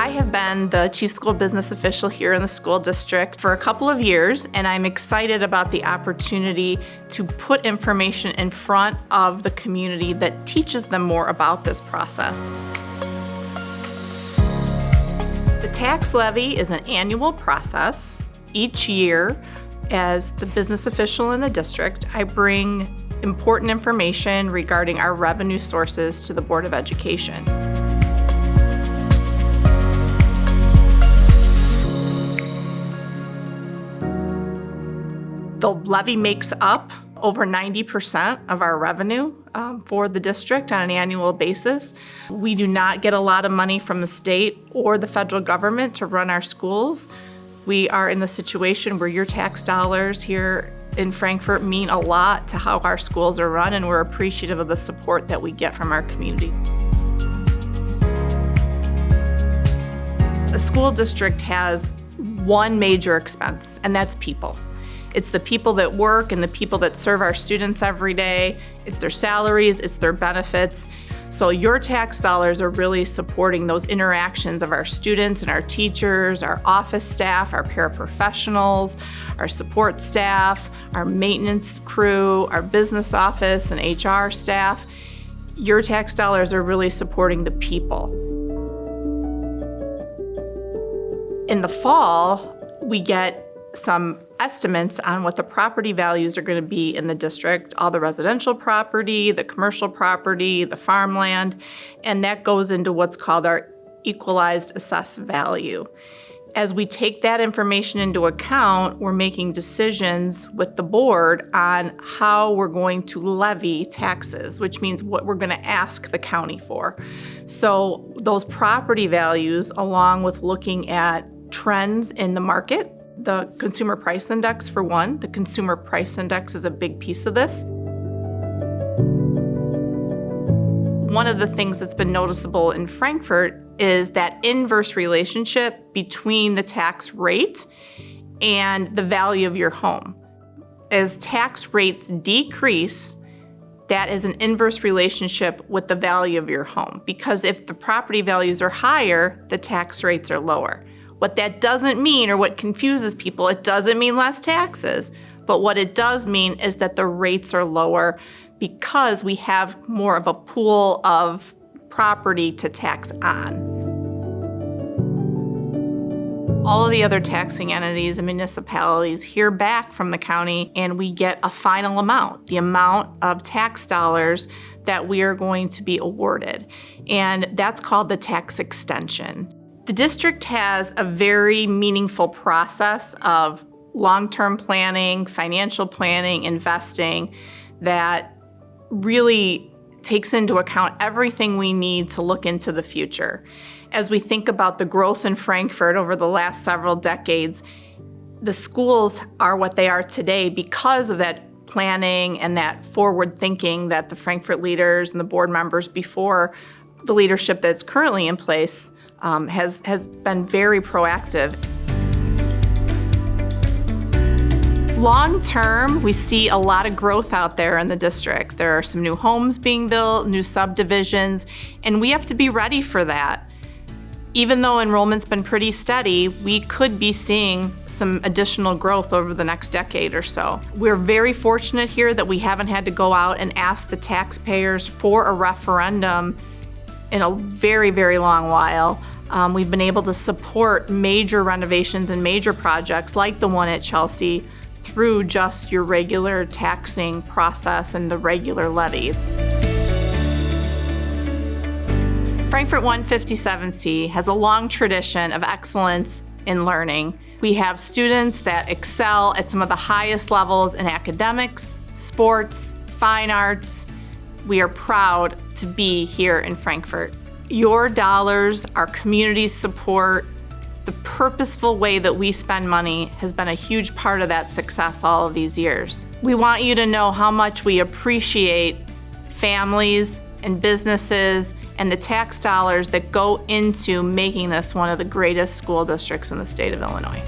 I have been the Chief School Business Official here in the school district for a couple of years, and I'm excited about the opportunity to put information in front of the community that teaches them more about this process. The tax levy is an annual process. Each year, as the business official in the district, I bring important information regarding our revenue sources to the Board of Education. The levy makes up over 90% of our revenue for the district on an annual basis. We do not get a lot of money from the state or the federal government to run our schools. We are in a situation where your tax dollars here in Frankfort mean a lot to how our schools are run, and we're appreciative of the support that we get from our community. The school district has one major expense, and that's people. It's the people that work and the people that serve our students every day. It's their salaries, it's their benefits. So your tax dollars are really supporting those interactions of our students and our teachers, our office staff, our paraprofessionals, our support staff, our maintenance crew, our business office and HR staff. Your tax dollars are really supporting the people. In the fall, we get some estimates on what the property values are going to be in the district, all the residential property, the commercial property, the farmland, and that goes into what's called our equalized assessed value. As we take that information into account, we're making decisions with the board on how we're going to levy taxes, which means what we're going to ask the county for. So those property values, along with looking at trends in the market, the consumer price index for one. The consumer price index is a big piece of this. One of the things that's been noticeable in Frankfort is that inverse relationship between the tax rate and the value of your home. As tax rates decrease, that is an inverse relationship with the value of your home, because if the property values are higher, the tax rates are lower. What that doesn't mean, or what confuses people, it doesn't mean less taxes, but what it does mean is that the rates are lower because we have more of a pool of property to tax on. All of the other taxing entities and municipalities hear back from the county, and we get a final amount, the amount of tax dollars that we are going to be awarded, and that's called the tax extension. The district has a very meaningful process of long-term planning, financial planning, investing that really takes into account everything we need to look into the future. As we think about the growth in Frankfort over the last several decades, the schools are what they are today because of that planning and that forward thinking that the Frankfort leaders and the board members before the leadership that's currently in place has been very proactive. Long term, we see a lot of growth out there in the district. There are some new homes being built, new subdivisions, and we have to be ready for that. Even though enrollment's been pretty steady, we could be seeing some additional growth over the next decade or so. We're very fortunate here that we haven't had to go out and ask the taxpayers for a referendum in a very, very long while. We've been able to support major renovations and major projects like the one at Chelsea through just your regular taxing process and the regular levy. Frankfort 157C has a long tradition of excellence in learning. We have students that excel at some of the highest levels in academics, sports, fine arts. We are proud to be here in Frankfort. Your dollars, our community's support, the purposeful way that we spend money has been a huge part of that success all of these years. We want you to know how much we appreciate families and businesses and the tax dollars that go into making this one of the greatest school districts in the state of Illinois.